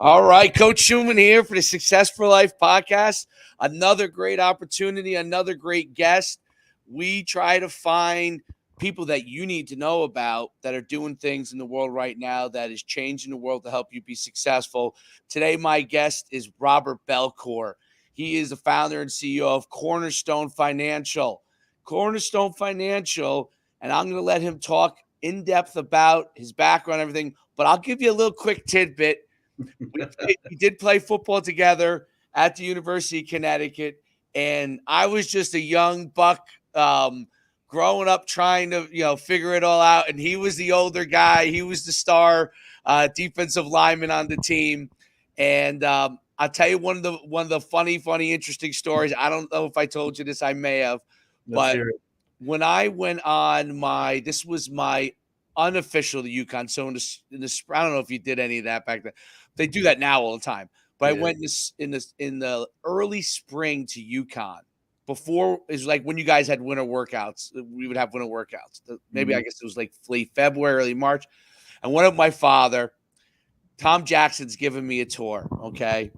All right, Coach Schuman here for the Success for Life podcast. Another great opportunity, another great guest. We try to find people that you need to know about that are doing things in the world right now that is changing the world to help you be successful. Today, my guest is Robert Belcoure. He is the founder and CEO of Cornerstone Financial. Cornerstone Financial, and I'm going to let him talk in depth about his background and everything, but I'll give you a little quick tidbit. We did play football together at the University of Connecticut, and I was just a young buck growing up trying to figure it all out, and he was the older guy. He was the star defensive lineman on the team, and I'll tell you one of the funny, interesting stories. I don't know if I told you this. I may have, but when I went on this was my unofficial to UConn. So in the I don't know if you did any of that back then. They do that now all the time. But I went in the early spring to UConn. Before, it was like when you guys had winter workouts. We would have winter workouts. Maybe I guess it was like late February, early March. And one of my father, Tom Jackson's giving me a tour. Okay,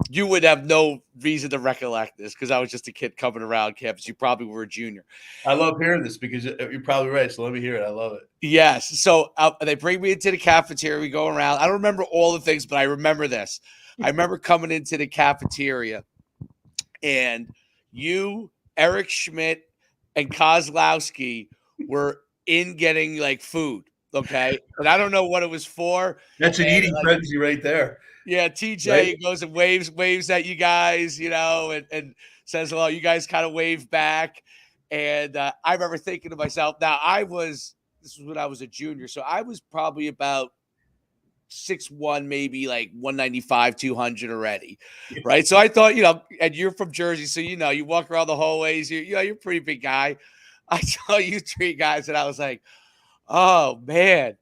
you would have no reason to recollect this because I was just a kid coming around campus. You probably were a junior. I love hearing this because you're probably right. So let me hear it. I love it. Yes. So they bring me into the cafeteria. We go around. I don't remember all the things, but I remember this. I remember coming into the cafeteria, and you, Eric Schmidt, and Kozlowski were in getting like food. Okay. And I don't know what it was for. That's an eating frenzy right there. Yeah. TJ goes and waves at you guys, and says hello. You guys kind of wave back. And I remember thinking to myself, now this was when I was a junior. So I was probably about 6'1", maybe like 195, 200 already. Right. So I thought, and you're from Jersey. So, you walk around the hallways, you're a pretty big guy. I saw you three guys and I was like, oh man,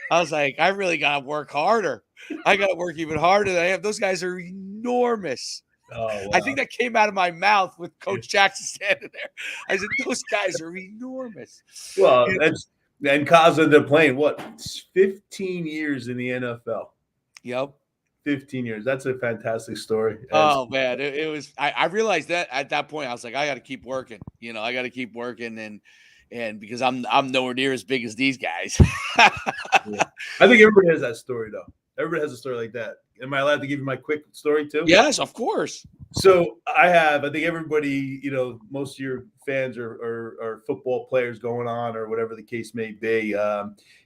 I was like, I really got to work harder. I got to work even harder than I have. Those guys are enormous. Oh, wow. I think that came out of my mouth with Coach Jackson standing there. I said, those guys are enormous. Well, and Kaz ended up playing, 15 years in the NFL. Yep. 15 years. That's a fantastic story. Oh, man. It was – I realized that at that point, I was like, I got to keep working. I got to keep working and because I'm nowhere near as big as these guys. Yeah. I think everybody has that story, though. Everybody has a story like that. Am I allowed to give you my quick story, too? Yes, of course. So I think everybody, most of your fans are football players going on or whatever the case may be.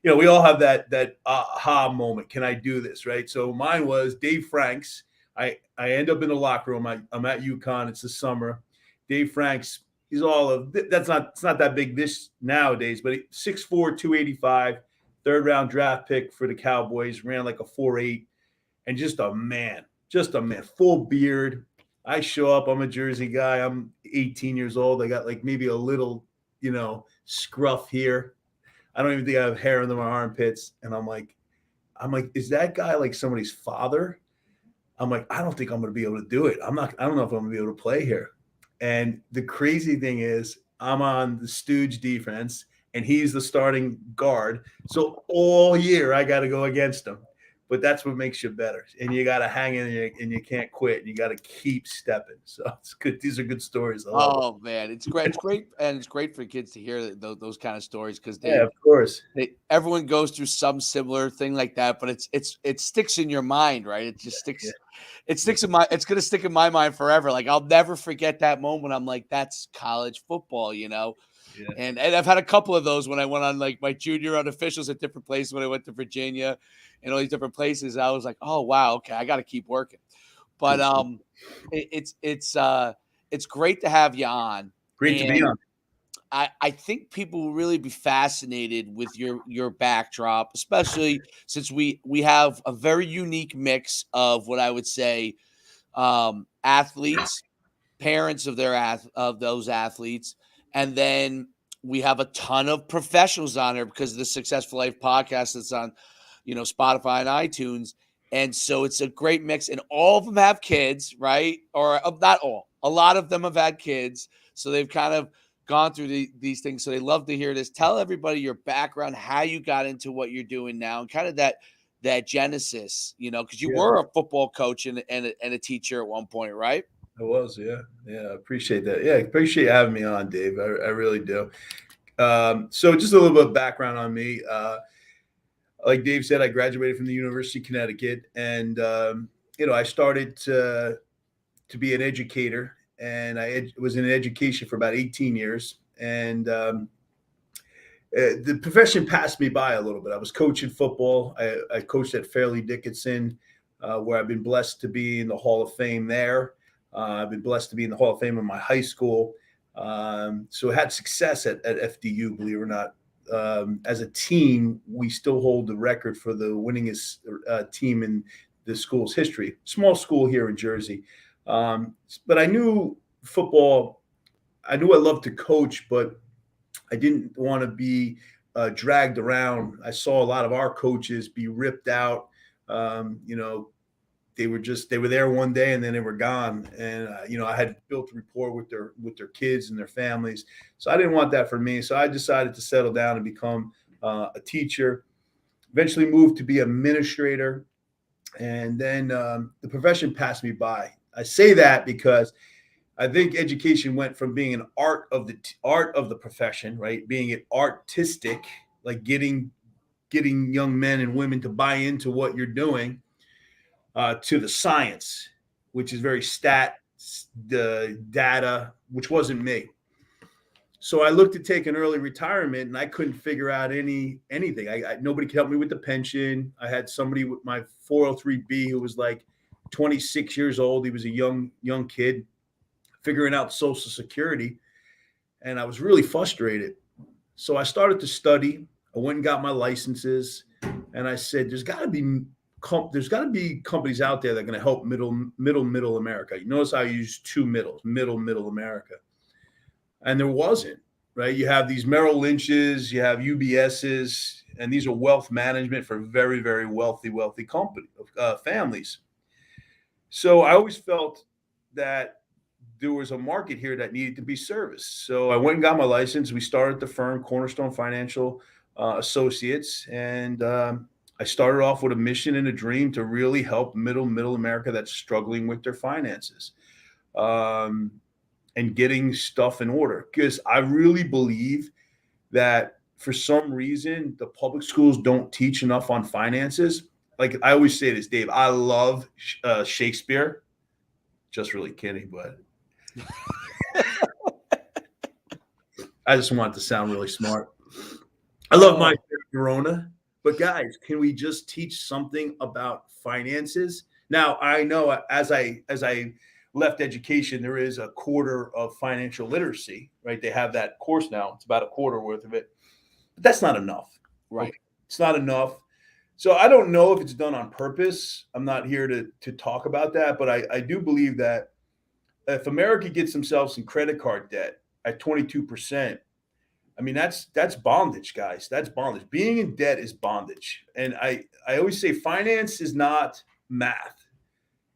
We all have that aha moment. Can I do this, right? So mine was Dave Franks. I end up in the locker room. I'm at UConn. It's the summer. Dave Franks, it's not that big this nowadays, but 6'4", 285, third-round draft pick for the Cowboys, ran like a 4.8, and just a man, full beard. I show up. I'm a Jersey guy. I'm 18 years old. I got like maybe a little, scruff here. I don't even think I have hair under my armpits. And I'm like, is that guy like somebody's father? I'm like, I don't think I'm going to be able to do it. I don't know if I'm going to be able to play here. And the crazy thing is I'm on the Stooge defense and he's the starting guard. So all year I got to go against him. But that's what makes you better. And you got to hang in and you can't quit. And you got to keep stepping. So it's good. These are good stories. Man. It's great. It's great. And it's great for kids to hear those kind of stories because of course. Everyone goes through some similar thing like that, but it sticks in your mind, right? It just sticks. Yeah. It's going to stick in my mind forever. Like I'll never forget that moment. I'm like, that's college football, Yeah. And I've had a couple of those when I went on like my junior unofficials at different places when I went to Virginia and all these different places. I was like, oh wow, okay, I got to keep working. But it's great to have you on. Great to be on. I think people will really be fascinated with your backdrop, especially since we have a very unique mix of what I would say athletes, parents of those athletes. And then we have a ton of professionals on here because of the Successful Life podcast that's on, Spotify and iTunes. And so it's a great mix. And all of them have kids, right? Or not all. A lot of them have had kids. So they've kind of gone through these things. So they love to hear this. Tell everybody your background, how you got into what you're doing now, and kind of that genesis, because you Yeah. were a football coach and a teacher at one point, right? I was, yeah. Yeah, I appreciate that. Yeah, I appreciate having me on, Dave. I really do. So just a little bit of background on me. Like Dave said, I graduated from the University of Connecticut, and I started to be an educator, and I was in education for about 18 years, and the profession passed me by a little bit. I was coaching football. I coached at Fairleigh Dickinson, where I've been blessed to be in the Hall of Fame there. I've been blessed to be in the Hall of Fame in my high school. So I had success at FDU, believe it or not. As a team, we still hold the record for the winningest team in the school's history. Small school here in Jersey. But I knew football. I knew I loved to coach, but I didn't want to be dragged around. I saw a lot of our coaches be ripped out. They were there one day and then they were gone. And I had built a rapport with their kids and their families, so I didn't want that for me. So I decided to settle down and become a teacher. Eventually moved to be an administrator, and then the profession passed me by. I say that because I think education went from being an art of the profession, right? Being it artistic, like getting young men and women to buy into what you're doing, to the science, which is very the data, which wasn't me. So I looked to take an early retirement, and I couldn't figure out anything. Nobody could help me with the pension. I had somebody with my 403B who was like 26 years old. He was a young kid figuring out Social Security, and I was really frustrated. So I started to study. I went and got my licenses, and I said, "There's got to be companies out there that are going to help middle America." You notice I use two middle America, and there wasn't. Right? You have these Merrill Lynch's, you have UBS's, and these are wealth management for very, very wealthy company families. So I always felt that there was a market here that needed to be serviced. So I went and got my license. We started the firm Cornerstone Financial Associates, and I started off with a mission and a dream to really help middle America that's struggling with their finances, and getting stuff in order. Because I really believe that for some reason the public schools don't teach enough on finances. Like I always say this, Dave, I love Shakespeare. Just really kidding, but I just want it to sound really smart. I love my Verona, but guys, can we just teach something about finances? Now, I know as I left education, there is a quarter of financial literacy, right? They have that course now. It's about a quarter worth of it, but that's not enough. Right. Okay? It's not enough. So I don't know if it's done on purpose. I'm not here to talk about that, but I do believe that if America gets themselves in credit card debt at 22%, I mean, that's bondage, guys. That's bondage. Being in debt is bondage. And I always say finance is not math.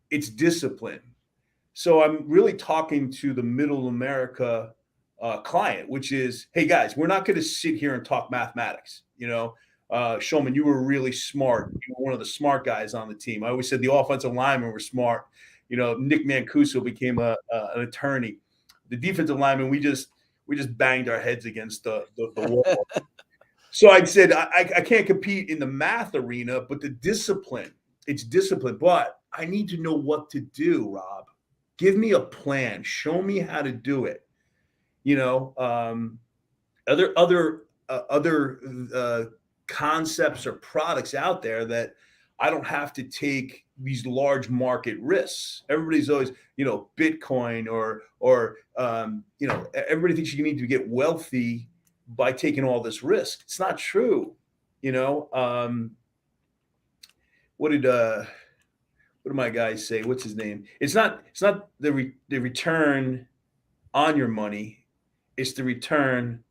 It's discipline. So I'm really talking to the middle America client, which is, hey guys, we're not going to sit here and talk mathematics. Schuman, you were really smart. You were one of the smart guys on the team. I always said the offensive linemen were smart. Nick Mancuso became an attorney. The defensive linemen, we just banged our heads against the wall. So I said, I can't compete in the math arena, but the discipline, it's discipline. But I need to know what to do, Rob. Give me a plan. Show me how to do it. Other concepts or products out there that I don't have to take these large market risks. Everybody's always, Bitcoin or everybody thinks you need to get wealthy by taking all this risk. It's not true. What did my guys say? What's his name? It's not the return on your money. It's the return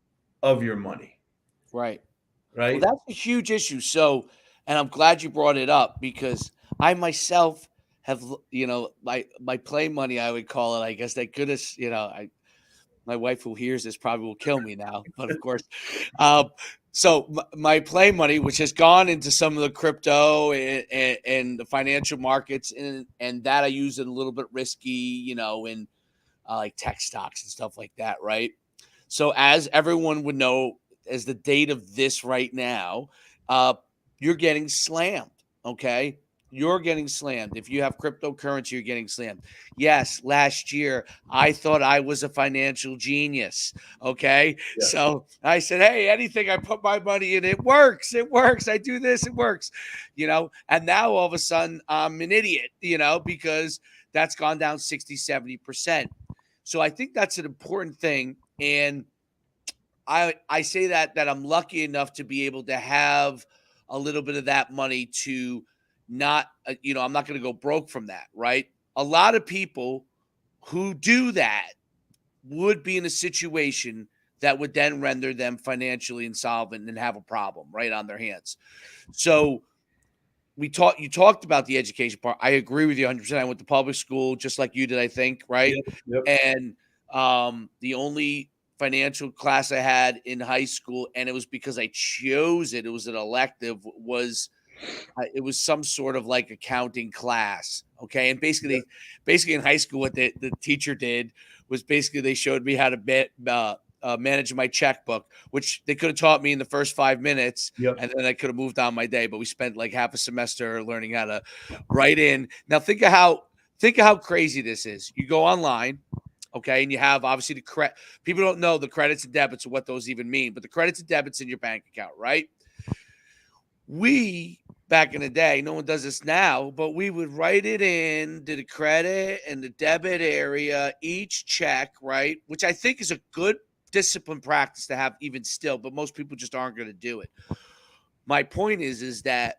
of your money. Right. Right. Well, that's a huge issue. So, and I'm glad you brought it up because I myself have, my play money, I would call it. I guess thank goodness, My wife who hears this probably will kill me now, but of course. So my play money, which has gone into some of the crypto and the financial markets, and that I use it a little bit risky, in like tech stocks and stuff like that, right? So as everyone would know, as the date of this right now, you're getting slammed, okay? You're getting slammed. If you have cryptocurrency, you're getting slammed. Yes, last year I thought I was a financial genius. Okay. Yeah. So I said, hey, anything I put my money in, it works. It works. I do this, it works. And now all of a sudden I'm an idiot, because that's gone down 60, 70%. So I think that's an important thing. And I say that I'm lucky enough to be able to have a little bit of that money to not, I'm not going to go broke from that, right? A lot of people who do that would be in a situation that would then render them financially insolvent and have a problem right on their hands. So you talked about the education part. I agree with you 100%. I went to public school just like you did, I think, right? Yep, yep. And the only financial class I had in high school, and it was because I chose it. It was an elective. It was some sort of like accounting class. Okay, and basically in high school, what the teacher did was basically they showed me how to manage my checkbook, which they could have taught me in the first 5 minutes, Yep. and then I could have moved on my day. But we spent like half a semester learning how to write in. Now think of how crazy this is. You go online. Okay. And you have obviously the credit. People don't know the credits and debits or what those even mean, but the credits and debits in your bank account, right? Back in the day, no one does this now, but we would write it in to the credit and the debit area, each check, right? Which I think is a good discipline practice to have even still, but most people just aren't going to do it. My point is that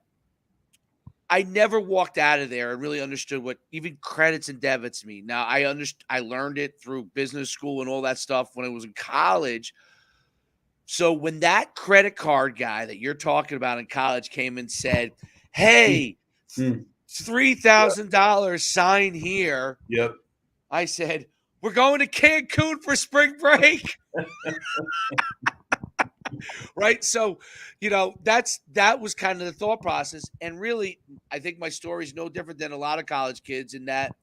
I never walked out of there and really understood what even credits and debits mean. Now I learned it through business school and all that stuff when I was in college. So when that credit card guy that you're talking about in college came and said, hey, $3,000 sign here. Yep. I said, we're going to Cancun for spring break. Right. So, that was kind of the thought process. And really, I think my story is no different than a lot of college kids in that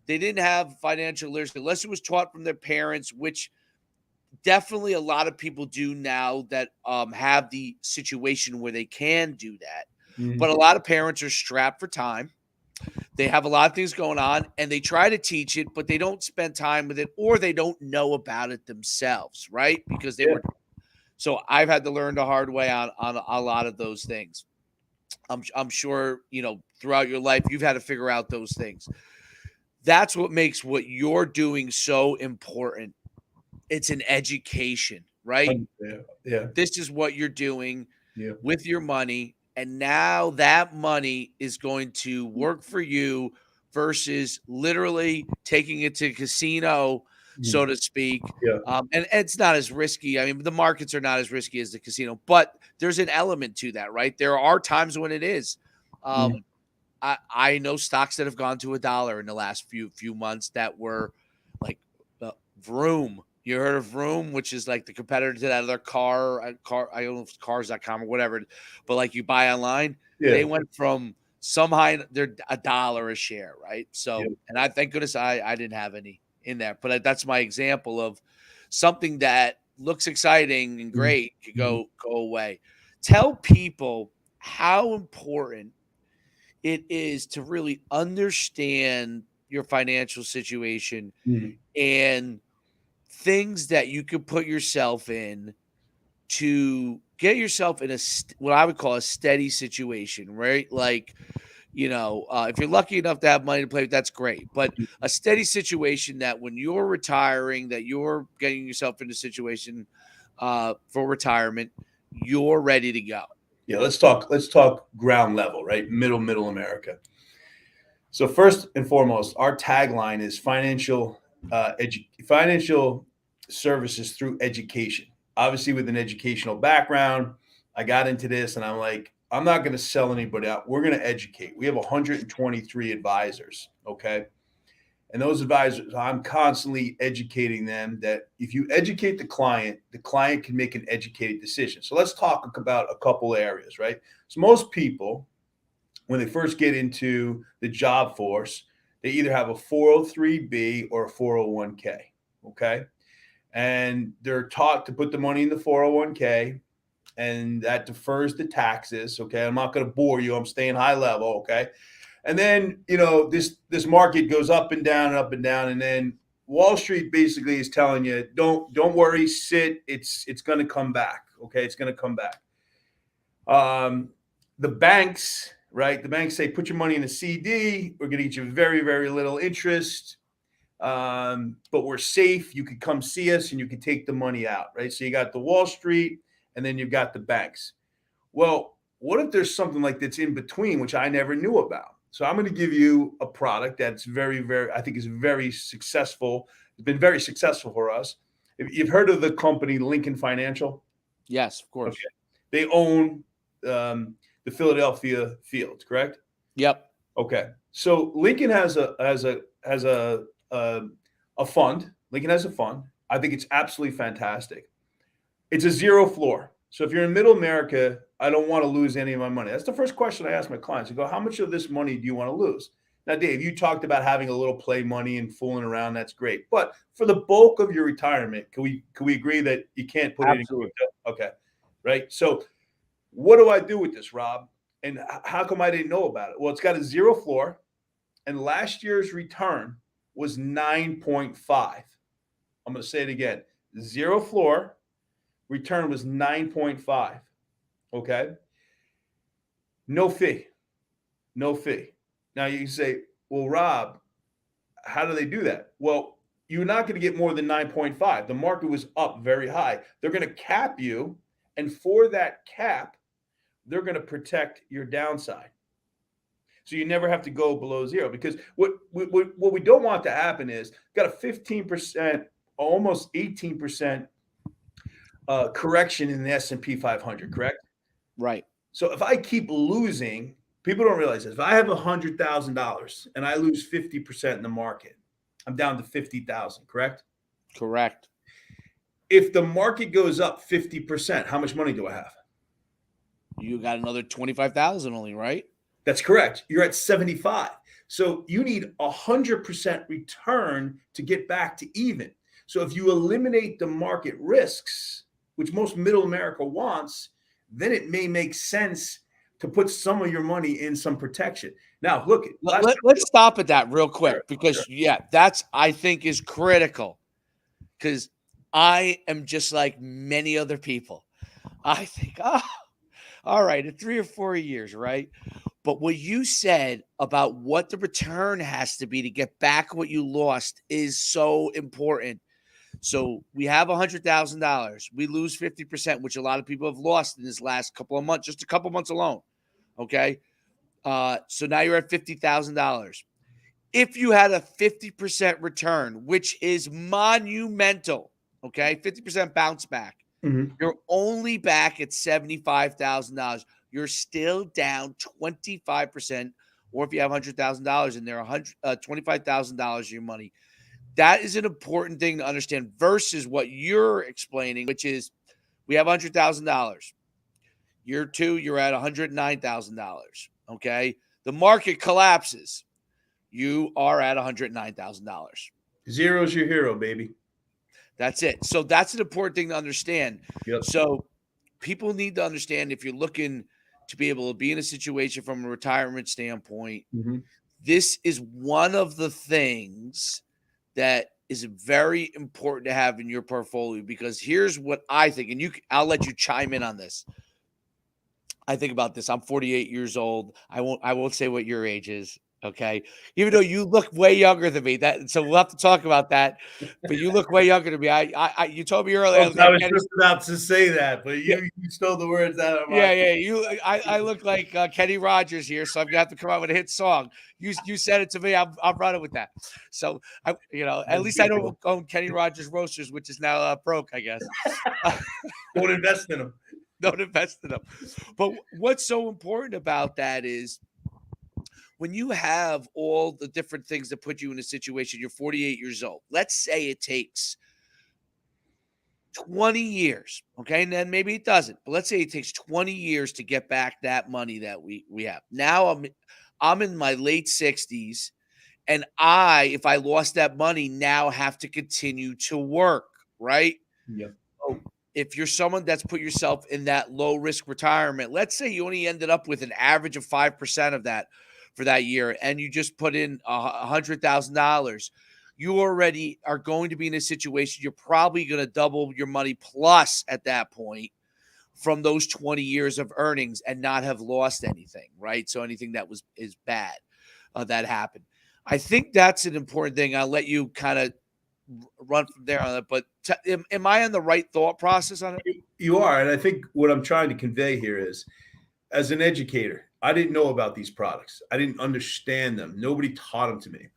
they didn't have financial literacy unless it was taught from their parents, which definitely a lot of people do now that have the situation where they can do that. Mm-hmm. But a lot of parents are strapped for time. They have a lot of things going on and they try to teach it, but they don't spend time with it or they don't know about it themselves, right? Because they were. So I've had to learn the hard way on a lot of those things. I'm sure, throughout your life, you've had to figure out those things. That's what makes what you're doing so important. It's an education, right? Yeah. This is what you're doing with your money. And now that money is going to work for you versus literally taking it to a casino, so to speak. Yeah. And it's not as risky. I mean, the markets are not as risky as the casino, but there's an element to that, right? There are times when it is. I know stocks that have gone to $1 in the last few months that were like Vroom. You heard of Vroom, which is like the competitor to that other car. I don't know if it's cars.com or whatever, but like you buy online, they went from some high, they're $1 a share, right? So, and I thank goodness I didn't have any in there, but that's my example of something that looks exciting and great could go away. Tell people how important it is to really understand your financial situation and things that you could put yourself in to get yourself in what I would call a steady situation, right? Like, if you're lucky enough to have money to play with, that's great. But a steady situation that when you're retiring, that you're getting yourself into a situation for retirement, you're ready to go. Yeah, let's talk ground level, right? Middle America. So first and foremost, our tagline is financial services through education. Obviously, with an educational background, I got into this and I'm like, I'm not going to sell anybody out. We're going to educate. We have 123 advisors, okay? And those advisors, I'm constantly educating them that if you educate the client can make an educated decision. So let's talk about a couple areas, right? So most people, when they first get into the job force, they either have a 403B or a 401k, okay? And they're taught to put the money in the 401k, and that defers the taxes, okay? I'm not going to bore you. I'm staying high level, okay? And then, this market goes up and down and up and down, and then Wall Street basically is telling you, don't worry, sit. It's going to come back, okay? It's going to come back. The banks, right? The banks say, put your money in a CD. We're going to get you very, very little interest, but we're safe. You could come see us, and you can take the money out, right? So you got the Wall Street, and then you've got the banks. Well, what if there's something like that's in between, which I never knew about? So I'm going to give you a product that's very, very, I think is very successful. It's been very successful for us. If you've heard of the company Lincoln Financial? Yes, of course. Okay. They own the Philadelphia Field, correct? Yep. Okay. So Lincoln has a fund. Lincoln has a fund. I think it's absolutely fantastic. It's a zero floor. So if you're in middle America, I don't want to lose any of my money. That's the first question I ask my clients. I go, how much of this money do you want to lose? Now, Dave, you talked about having a little play money and fooling around. That's great. But for the bulk of your retirement, can we agree that you can't put Absolutely. it in crypto? Okay. Right. So what do I do with this, Rob? And how come I didn't know about it? Well, it's got a zero floor, and last year's return was 9.5. I'm going to say it again. Zero floor. Return was 9.5. Okay. No fee. No fee. Now you say, well, Rob, how do they do that? Well, you're not going to get more than 9.5. The market was up very high. They're going to cap you. And for that cap, they're going to protect your downside. So you never have to go below zero, because what we don't want to happen is got a 15%, almost 18% correction in the S&P 500, correct? Right. So if I keep losing, people don't realize this. If I have $100,000 and I lose 50% in the market, I'm down to 50,000, correct? Correct. If the market goes up 50%, how much money do I have? You got another 25,000 only, right? That's correct. You're at 75. So you need 100% return to get back to even. So if you eliminate the market risks, which most middle America wants, then it may make sense to put some of your money in some protection. Now, look. Let's stop at that real quick, because, yeah, that's, I think, is critical, because I am just like many other people. I think, all right, in 3 or 4 years, right? But what you said about what the return has to be to get back what you lost is so important. So we have $100,000. We lose 50%, which a lot of people have lost in this last couple of months, just a couple months alone. Okay. So now you're at $50,000. If you had a 50% return, which is monumental, okay, 50% bounce back, you're only back at $75,000. You're still down 25%. Or if you have $100,000 in there, $25,000 of your money. That is an important thing to understand versus what you're explaining, which is we have $100,000. Year 2, you're at $109,000. Okay. The market collapses. You are at $109,000. Zero's your hero, baby. That's it. So that's an important thing to understand. Yep. So people need to understand, if you're looking to be able to be in a situation from a retirement standpoint, this is one of the things that is very important to have in your portfolio, because here's what I think, and I'll let you chime in on this. I think about this. I'm 48 years old. I won't say what your age is. Okay. Even though you look way younger than me, so we'll have to talk about that, but you look way younger than me. You told me earlier. I was just about to say that, but you stole the words out of my mouth. Yeah. I look like Kenny Rogers here, so I'm gonna have to come out with a hit song. You said it to me. I'm running with that. So at least I don't own Kenny Rogers Roasters, which is now broke, I guess. Don't invest in them. Don't invest in them. But what's so important about that is when you have all the different things that put you in a situation, you're 48 years old. Let's say it takes 20 years, okay? And then maybe it doesn't. But let's say it takes 20 years to get back that money that we have. Now I'm in my late 60s, and if I lost that money, now have to continue to work, right? Yep. So if you're someone that's put yourself in that low risk retirement, let's say you only ended up with an average of 5% of that for that year, and you just put in $100,000, you already are going to be in a situation you're probably going to double your money plus at that point from those 20 years of earnings and not have lost anything, right? So anything that is bad that happened. I think that's an important thing. I'll let you kind of run from there on it. But am I on the right thought process on it? You are. And I think what I'm trying to convey here is, as an educator, I didn't know about these products. I didn't understand them. Nobody taught them to me.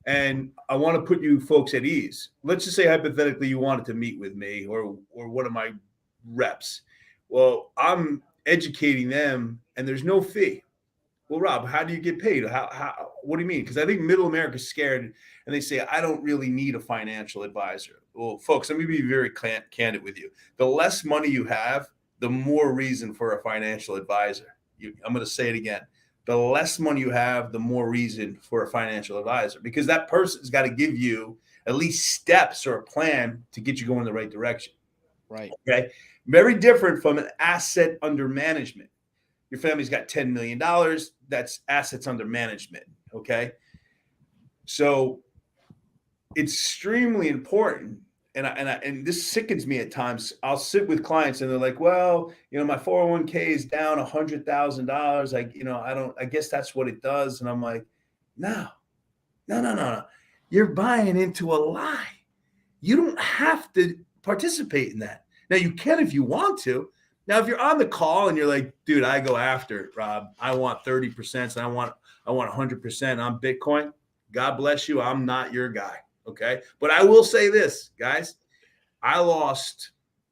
And I want to put you folks at ease. Let's just say hypothetically you wanted to meet with me or one of my reps. Well, I'm educating them and there's no fee. Well, Rob, how do you get paid? What do you mean? Because I think middle America's scared and they say, I don't really need a financial advisor. Well, folks, let me be very candid with you. The less money you have, the more reason for a financial advisor. I'm going to say it again. The less money you have, the more reason for a financial advisor, because that person's got to give you at least steps or a plan to get you going in the right direction. Right. Okay. Very different from an asset under management. Your family's got $10 million. That's assets under management. Okay. So it's extremely important. And this sickens me at times. I'll sit with clients and they're like, well, my 401k is down $100,000. I guess that's what it does. And I'm like, no. You're buying into a lie. You don't have to participate in that. Now you can if you want to. Now, if you're on the call and you're like, dude, I go after it, Rob. I want 30% and I want 100% on Bitcoin. God bless you. I'm not your guy. Okay. But I will say this, guys, I lost,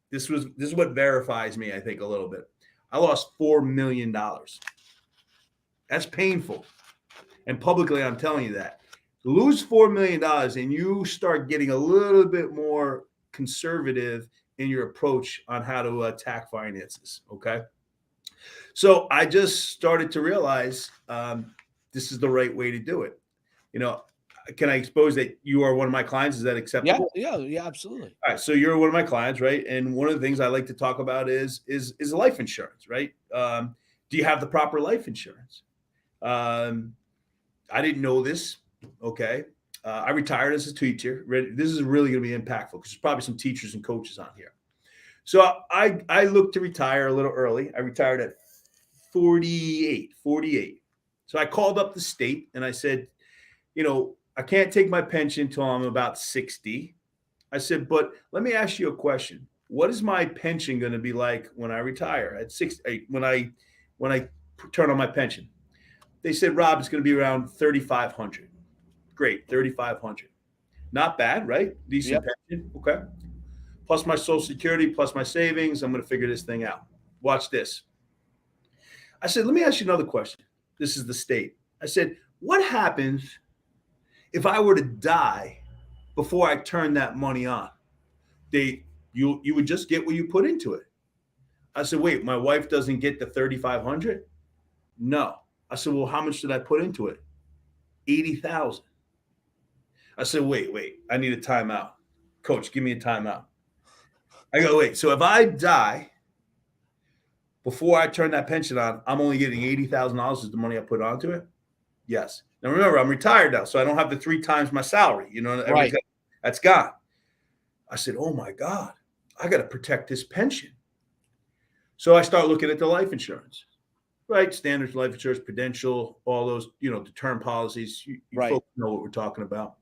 this is what verifies me, I think, a little bit. I lost $4 million. That's painful. And publicly, I'm telling you that. Lose $4 million and you start getting a little bit more conservative in your approach on how to attack finances. Okay. So I just started to realize this is the right way to do it. Can I expose that you are one of my clients? Is that acceptable? Yeah, absolutely. All right. So you're one of my clients, right? And one of the things I like to talk about is life insurance, right? Do you have the proper life insurance? I didn't know this. Okay. I retired as a teacher. This is really going to be impactful because there's probably some teachers and coaches on here. So I looked to retire a little early. I retired at 48. So I called up the state and I said, I can't take my pension till I'm about 60. I said, but let me ask you a question. What is my pension going to be like when I retire at 60, when I turn on my pension? They said, Rob, it's going to be around 3,500. Great, 3,500. Not bad, right? Decent pension. Okay. Plus my Social Security, plus my savings. I'm going to figure this thing out. Watch this. I said, let me ask you another question. This is the state. I said, what happens if I were to die before I turn that money on? You would just get what you put into it. I said, wait, my wife doesn't get the 3,500? No. I said, well, how much did I put into it? 80,000. I said, wait, I need a timeout. Coach, give me a timeout. I go, wait, so if I die before I turn that pension on, I'm only getting $80,000 is the money I put onto it? Yes. Now remember, I'm retired now, so I don't have the 3 times my salary. Right. That's gone. I said, oh my God, I got to protect this pension. So I start looking at the life insurance, right? Standard life insurance, Prudential, all those, the term policies. You Right. folks know what we're talking about.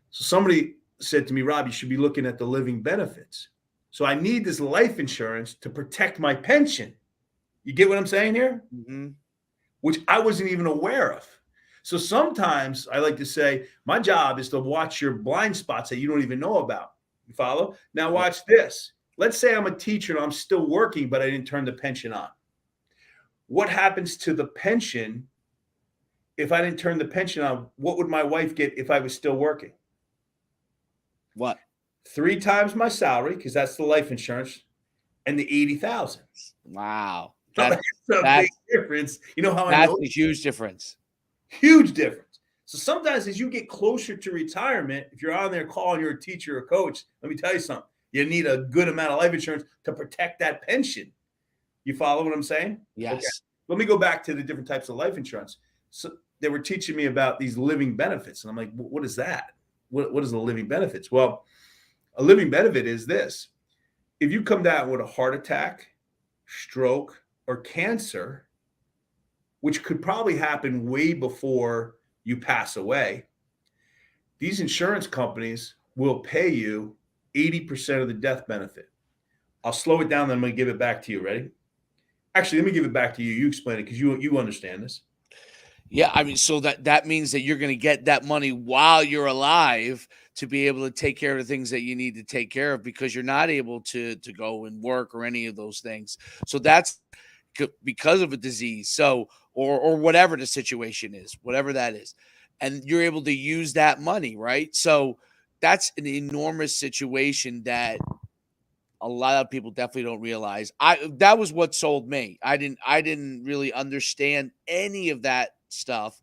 So somebody said to me, Rob, you should be looking at the living benefits. So I need this life insurance to protect my pension. You get what I'm saying here? Mm-hmm. Which I wasn't even aware of. So sometimes I like to say, my job is to watch your blind spots that you don't even know about. You follow? Now watch this. Let's say I'm a teacher and I'm still working, but I didn't turn the pension on. What happens to the pension if I didn't turn the pension on, what would my wife get if I was still working? What? 3 times my salary, because that's the life insurance, and the 80,000. Wow. So That's that's a big difference. You know how I know? a huge difference. Huge difference. So sometimes as you get closer to retirement, if you're on there calling you're a teacher or coach, let me tell you something. You need a good amount of life insurance to protect that pension. You follow what I'm saying? Yes. Okay. Let me go back to the different types of life insurance. So they were teaching me about these living benefits. And I'm like, what is that? What is the living benefits? Well, a living benefit is this. If you come down with a heart attack, stroke, or cancer, which could probably happen way before you pass away, these insurance companies will pay you 80% of the death benefit. I'll slow it down, then I'm going to give it back to you. Ready? Actually, let me give it back to you. You explain it because you understand this. Yeah, I mean, so that means that you're going to get that money while you're alive to be able to take care of the things that you need to take care of because you're not able to go and work or any of those things. So that's because of a disease. So or whatever the situation is, whatever that is. And you're able to use that money, right? So that's an enormous situation that a lot of people definitely don't realize. That was what sold me. I didn't really understand any of that stuff.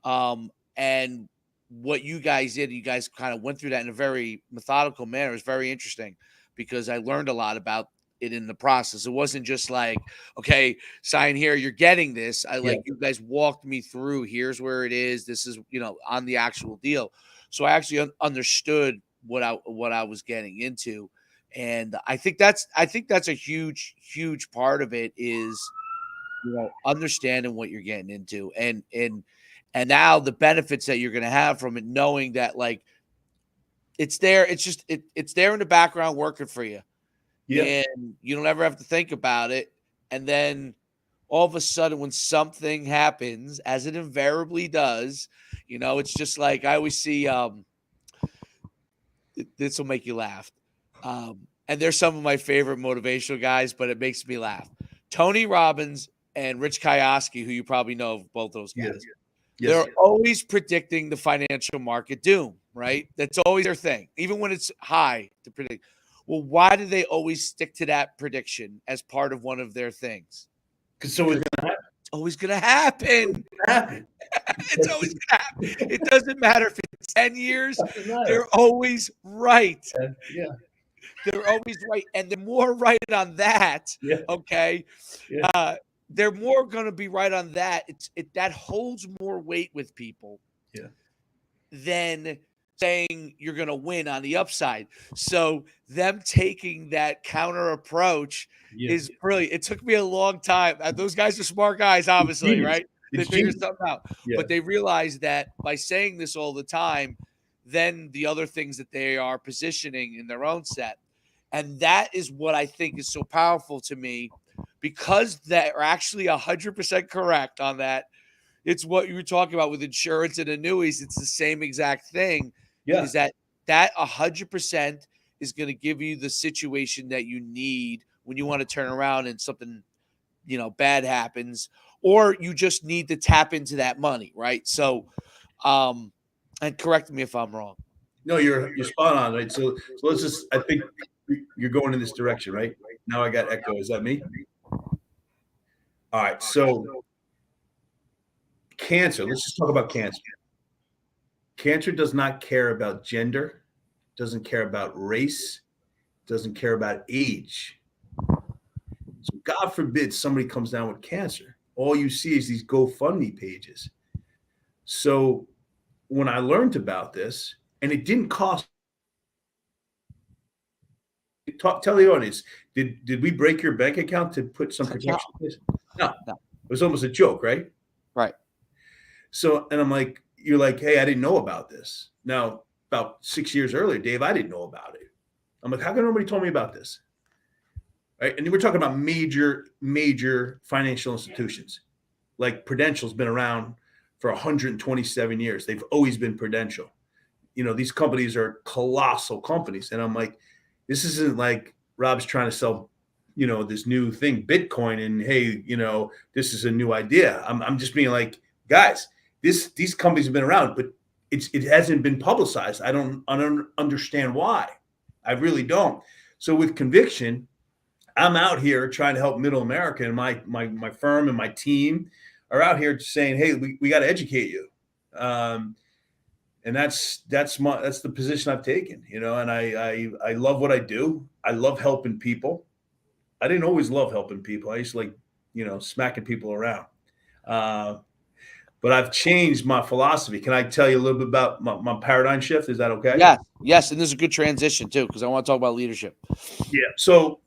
And what you guys did, you guys kind of went through that in a very methodical manner. It's very interesting because I learned a lot about it in the process. It wasn't just like, okay, sign here, you're getting this. You guys walked me through. Here's where it is. This is, on the actual deal. So I actually understood what I was getting into. And I think that's a huge, huge part of it is, understanding what you're getting into and now the benefits that you're going to have from it, knowing that it's there. It's just, it's there in the background working for you. Yeah. And you don't ever have to think about it. And then all of a sudden when something happens, as it invariably does, it's just like I always see, this will make you laugh. And they're some of my favorite motivational guys, but it makes me laugh. Tony Robbins and Rich Kiyosaki, who you probably know of both those guys. They're always predicting the financial market doom, right? That's always their thing, even when it's high to predict. Well, why do they always stick to that prediction as part of one of their things? Because it's always going to happen. It's always going to happen. It's always going to happen. It doesn't matter if it's 10 years. They're always right. Yeah. They're always right. And they're more right on that. Yeah. Okay. Yeah. They're more going to be right on that. That holds more weight with people. Yeah. Than saying you're going to win on the upside. So them taking that counter approach is brilliant. It took me a long time. Those guys are smart guys, obviously, right? They figured something out. Yeah. But they realized that by saying this all the time, then the other things that they are positioning in their own set. And that is what I think is so powerful to me, because they're actually 100% correct on that. It's what you were talking about with insurance and annuities. It's the same exact thing. Yeah. Is that 100% is going to give you the situation that you need when you want to turn around and something, bad happens, or you just need to tap into that money, right? So, and correct me if I'm wrong. No, you're spot on, right? So let's just, I think you're going in this direction, right? Now I got echo. Is that me? All right. So cancer. Let's just talk about cancer. Cancer does not care about gender, doesn't care about race, doesn't care about age. So God forbid somebody comes down with cancer. All you see is these GoFundMe pages. So when I learned about this, and it didn't cost, tell the audience, did we break your bank account to put some protection in place? No. It was almost a joke, right? Right. So, and I'm like, you're like, hey, I didn't know about this. Now, about 6 years earlier, Dave, I didn't know about it. I'm like, how come nobody told me about this? Right. And we're talking about major financial institutions. Like Prudential's been around for 127 years. They've always been Prudential. These companies are colossal companies. And I'm like, this isn't like Rob's trying to sell, this new thing, Bitcoin, and hey, this is a new idea. I'm just being like, guys, these companies have been around, but it hasn't been publicized. I don't understand why. I really don't. So with conviction, I'm out here trying to help Middle America, and my firm and my team are out here saying, hey, we got to educate you. And that's the position I've taken, and I love what I do. I love helping people. I didn't always love helping people. I used to like, smacking people around. But I've changed my philosophy. Can I tell you a little bit about my paradigm shift? Is that okay? Yes. And this is a good transition too, because I want to talk about leadership. Yeah. So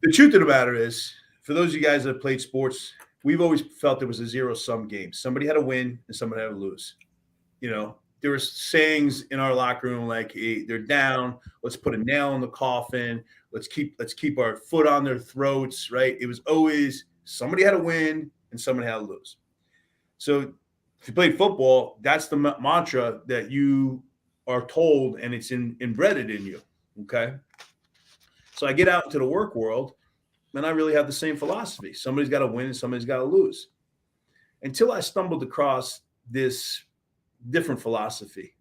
the truth of the matter is, for those of you guys that have played sports, we've always felt there was a zero-sum game. Somebody had to win and somebody had to lose. There were sayings in our locker room like, hey, they're down. Let's put a nail in the coffin. Let's keep our foot on their throats, right? It was always somebody had to win and somebody had to lose. So if you played football, that's the mantra that you are told, and it's embedded in you, okay? So I get out into the work world, and I really have the same philosophy. Somebody's got to win and somebody's got to lose. Until I stumbled across this different philosophy.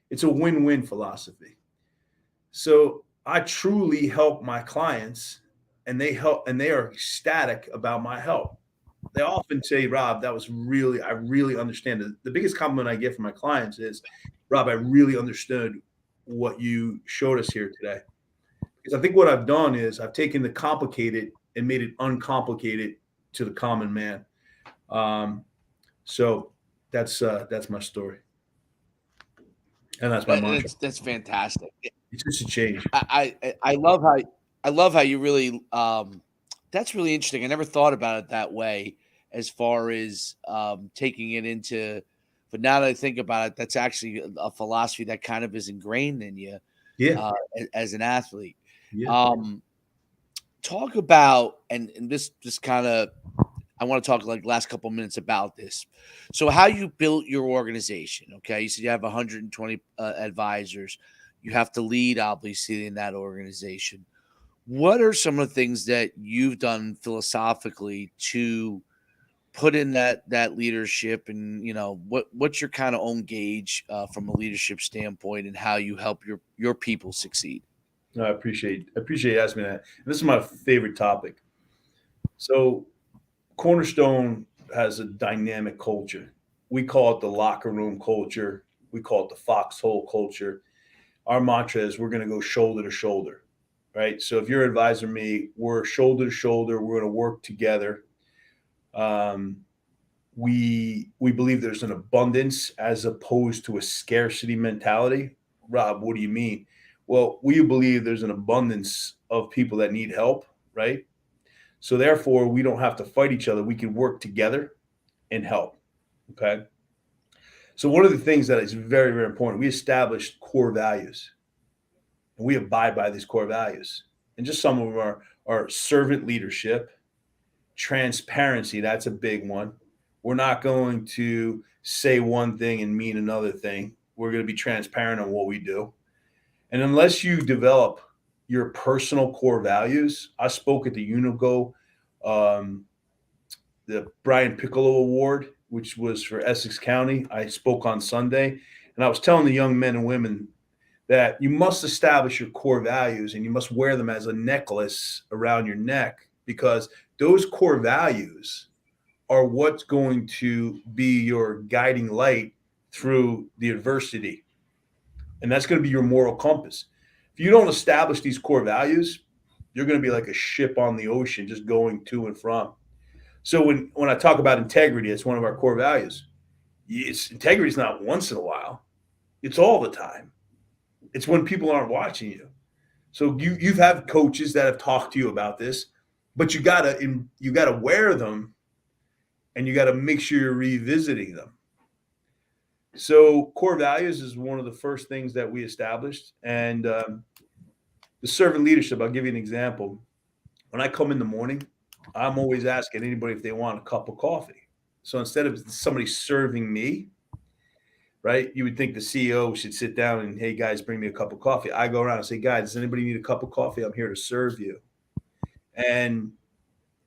It's a win-win philosophy. So I truly help my clients, and they are ecstatic about my help. They often say, Rob, I really understand it. The biggest compliment I get from my clients is, Rob, I really understood what you showed us here today. Because I think what I've done is I've taken the complicated and made it uncomplicated to the common man. So that's my story. And that's my mantra. That's fantastic. It's just a change. I love how you really that's really interesting. I never thought about it that way, as far as taking it into, but now that I think about it, that's actually a philosophy that kind of is ingrained in you, as an athlete. Yeah. Talk about, and this kind of, I want to talk like last couple minutes about this. So how you built your organization, okay? You said you have 120 advisors. You have to lead, obviously, in that organization. What are some of the things that you've done philosophically to put in that leadership, and what's your kind of own gauge from a leadership standpoint, and how you help your people succeed? No, I appreciate you asking me that. And this is my favorite topic. So Cornerstone has a dynamic culture. We call it the locker room culture. We call it the foxhole culture. Our mantra is we're going to go shoulder to shoulder, right? So if you're advising me, we're shoulder to shoulder. We're going to work together. We believe there's an abundance as opposed to a scarcity mentality. Rob, what do you mean? Well, we believe there's an abundance of people that need help, right? So therefore, we don't have to fight each other. We can work together and help, okay? So one of the things that is very, very important, we established core values, and we abide by these core values. And just some of them are servant leadership, transparency, that's a big one. We're not going to say one thing and mean another thing. We're going to be transparent on what we do. And unless you develop your personal core values, I spoke at the Unigo, the Brian Piccolo Award, which was for Essex County. I spoke on Sunday, and I was telling the young men and women that you must establish your core values, and you must wear them as a necklace around your neck, because those core values are what's going to be your guiding light through the adversity. And that's going to be your moral compass. If you don't establish these core values, you're going to be like a ship on the ocean, just going to and from. So when I talk about integrity, it's one of our core values. Integrity is not once in a while. It's all the time. It's when people aren't watching you. So you've had coaches that have talked to you about this, but you gotta wear them, and you got to make sure you're revisiting them. So core values is one of the first things that we established. And the servant leadership, I'll give you an example. When I come in the morning, I'm always asking anybody if they want a cup of coffee. So instead of somebody serving me, right, you would think the CEO should sit down and, hey, guys, bring me a cup of coffee. I go around and say, guys, does anybody need a cup of coffee? I'm here to serve you. And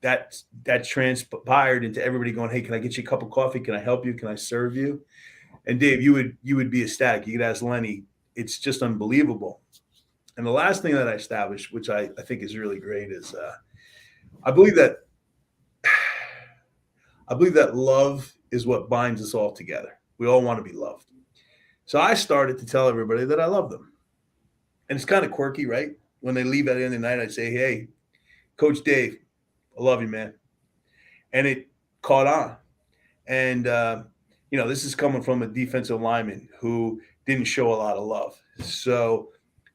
that transpired into everybody going, hey, can I get you a cup of coffee? Can I help you? Can I serve you? And Dave, you would be ecstatic. You could ask Lenny. It's just unbelievable. And the last thing that I established, which I think is really great, is I believe that love is what binds us all together. We all want to be loved. So I started to tell everybody that I love them. And it's kind of quirky, right? When they leave at the end of the night, I say, hey, Coach Dave, I love you, man. And it caught on. And, this is coming from a defensive lineman who didn't show a lot of love. So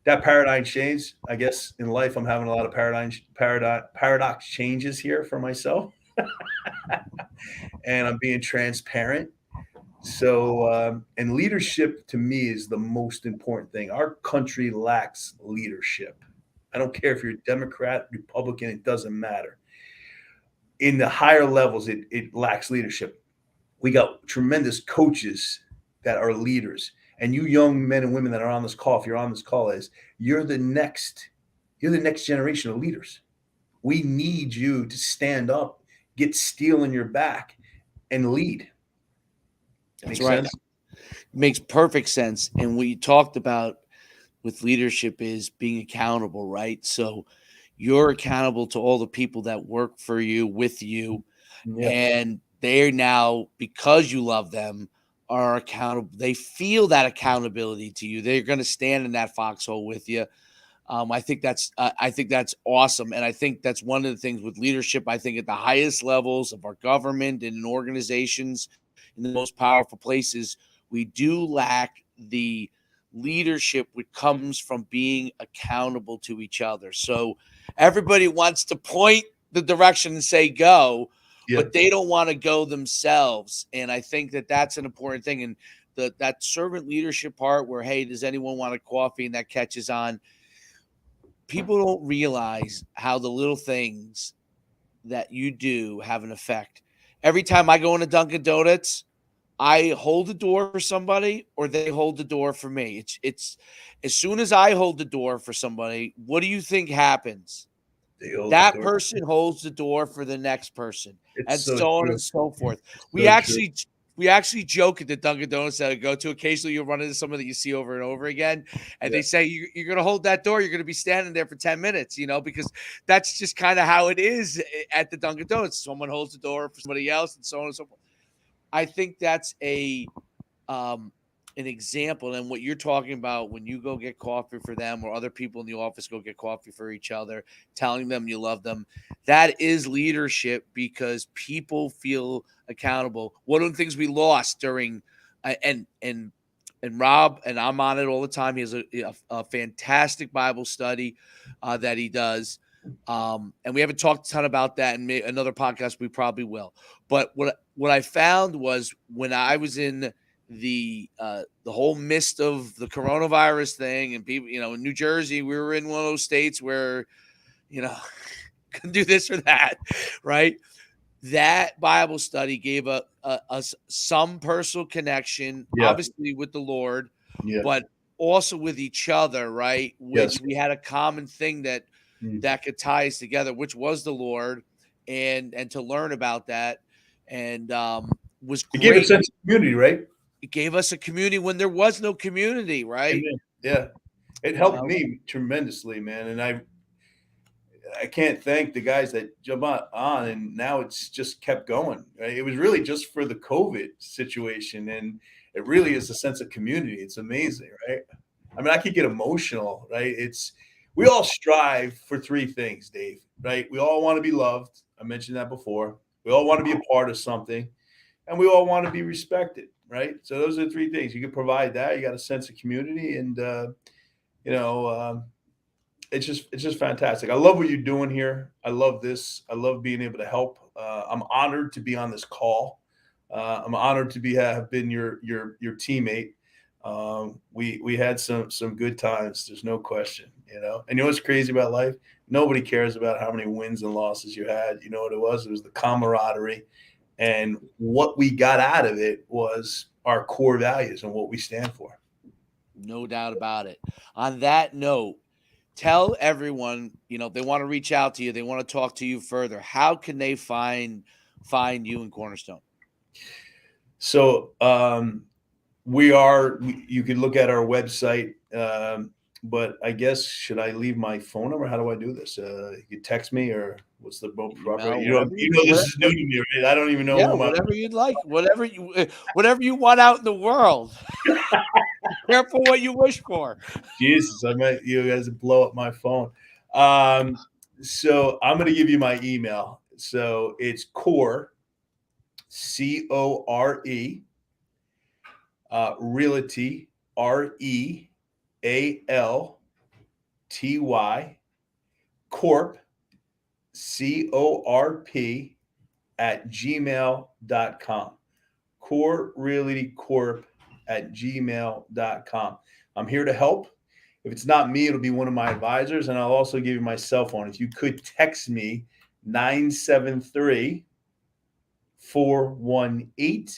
that paradigm change, I guess in life, I'm having a lot of paradox changes here for myself. And I'm being transparent. So, and leadership to me is the most important thing. Our country lacks leadership. I don't care if you're Democrat, Republican, it doesn't matter. In the higher levels, it lacks leadership. We got tremendous coaches that are leaders. And you young men and women that are on this call, if you're on this call, you're the next generation of leaders. We need you to stand up, get steel in your back, and lead. That's right. Sense? Makes perfect sense. And what you talked about with leadership is being accountable, right? So you're accountable to all the people that work for you, with you, and they're now, because you love them, are accountable. They feel that accountability to you. They're going to stand in that foxhole with you. I think that's awesome. And I think that's one of the things with leadership. I think at the highest levels of our government and in organizations, in the most powerful places, we do lack the leadership which comes from being accountable to each other. So everybody wants to point the direction and say go, but they don't want to go themselves. And I think that that's an important thing. And that servant leadership part where, hey, does anyone want a coffee? And that catches on. People don't realize how the little things that you do have an effect. Every time I go into Dunkin' Donuts, I hold the door for somebody or they hold the door for me. It's as soon as I hold the door for somebody, what do you think happens? That person holds the door for the next person, and so on and so forth. We actually joke at the Dunkin' Donuts that I go to. Occasionally, you'll run into someone that you see over and over again, and they say, you're going to hold that door. You're going to be standing there for 10 minutes, because that's just kind of how it is at the Dunkin' Donuts. Someone holds the door for somebody else, and so on and so forth. I think that's an example, and what you're talking about when you go get coffee for them or other people in the office go get coffee for each other, telling them you love them, that is leadership because people feel accountable. One of the things we lost during and Rob, and I'm on it all the time, he has a fantastic Bible study that he does. And we haven't talked a ton about that in another podcast. We probably will. But what I found was when I was in the whole mist of the coronavirus thing and people, in New Jersey, we were in one of those states where, couldn't do this or that, right? That Bible study gave us some personal connection, obviously with the Lord, but also with each other, right? Which we had a common thing that could tie us together, which was the Lord, and to learn about that, and was great. It gave a sense of community, right? It gave us a community when there was no community, right? Amen. Yeah, it helped me tremendously, man, and I can't thank the guys that jump on, and now it's just kept going. Right? It was really just for the COVID situation, and it really is a sense of community. It's amazing, right? I mean, I could get emotional, right? We all strive for three things, Dave, right? We all want to be loved. I mentioned that before. We all want to be a part of something, and we all want to be respected, right? So those are the three things. You can provide that. You got a sense of community, and it's just fantastic. I love what you're doing here. I love this. I love being able to help. I'm honored to be on this call. I'm honored to have been your teammate. We had some good times. There's no question, And you know what's crazy about life? Nobody cares about how many wins and losses you had. You know what it was? It was the camaraderie. And what we got out of it was our core values and what we stand for. No doubt about it. On that note, tell everyone, they want to reach out to you, they want to talk to you further. How can they find you in Cornerstone? So you can look at our website, but I guess, should I leave my phone number? How do I do this? You can text me, or what's the proper? This is new to me, right? I don't even know. Yeah, whatever you'd like, whatever you want out in the world. Careful what you wish for. Jesus, you guys blow up my phone. So I'm going to give you my email. So it's Core, CORE, Realty, REALTY, Corp, CORP @gmail.com. Core Realty Corp @gmail.com. I'm here to help. If it's not me, it'll be one of my advisors, and I'll also give you my cell phone. If you could text me, 973 418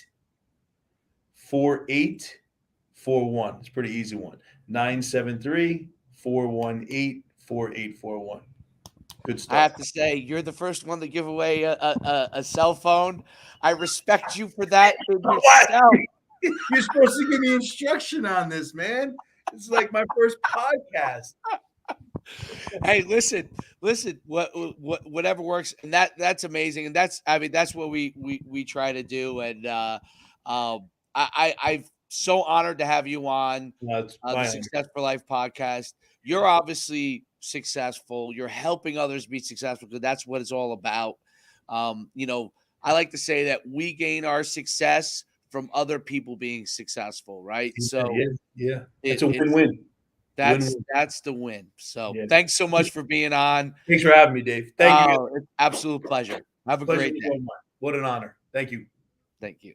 4841. It's a pretty easy one. 973 418 4841. Good stuff. I have to say, you're the first one to give away a cell phone. I respect you for that. You're supposed to give me instruction on this, man. It's like my first podcast. Hey, listen, whatever works, and that's amazing, and that's what we try to do, and I'm so honored to have you on the Success for Life podcast. You're obviously successful. You're helping others be successful, because that's what it's all about. I like to say that we gain our success from other people being successful, right? So yeah. It's a win-win. That's the win. So thanks so much for being on. Thanks for having me, Dave. Thank you. It's absolute pleasure. Have a great day. What an honor. Thank you. Thank you.